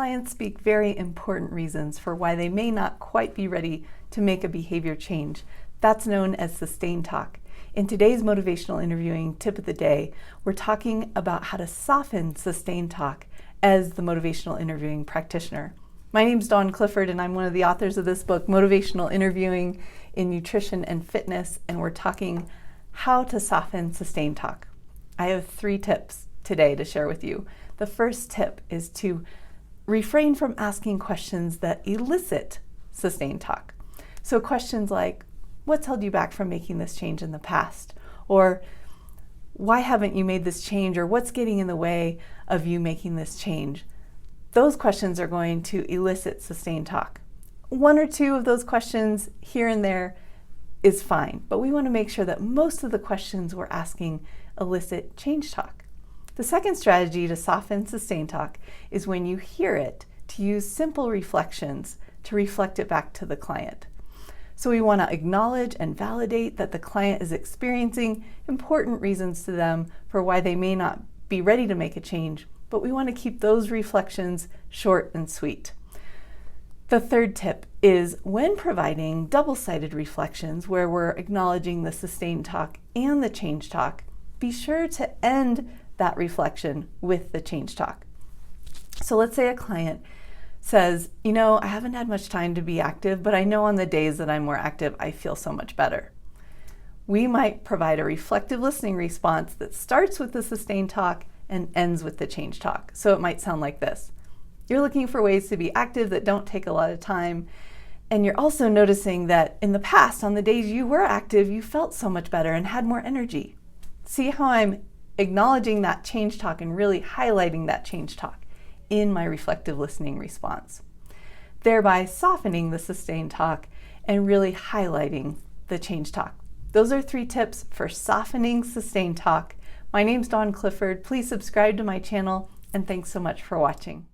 clients speak very important reasons for why they may not quite be ready to make a behavior change. That's known as sustained talk. In today's motivational interviewing tip of the day, we're talking about how to soften sustained talk as the motivational interviewing practitioner. My name's Dawn Clifford, and I'm one of the authors of this book, Motivational Interviewing in Nutrition and Fitness, and we're talking how to soften sustained talk. I have 3 tips today to share with you. The first tip is to refrain from asking questions that elicit sustained talk. So questions like, what's held you back from making this change in the past? Or why haven't you made this change? Or what's getting in the way of you making this change? Those questions are going to elicit sustained talk. 1 or 2 of those questions here and there is fine, but we want to make sure that most of the questions we're asking elicit change talk. The second strategy to soften sustained talk is when you hear it, to use simple reflections to reflect it back to the client. So we want to acknowledge and validate that the client is experiencing important reasons to them for why they may not be ready to make a change, but we want to keep those reflections short and sweet. The third tip is when providing double-sided reflections where we're acknowledging the sustained talk and the change talk, be sure to end that reflection with the change talk. So let's say a client says, I haven't had much time to be active, but I know on the days that I'm more active, I feel so much better. We might provide a reflective listening response that starts with the sustained talk and ends with the change talk. So it might sound like this. You're looking for ways to be active that don't take a lot of time. And you're also noticing that in the past, on the days you were active, you felt so much better and had more energy. See how I'm acknowledging that change talk and really highlighting that change talk in my reflective listening response, thereby softening the sustained talk and really highlighting the change talk. Those are 3 tips for softening sustained talk. My name's Dawn Clifford. Please subscribe to my channel, and thanks so much for watching.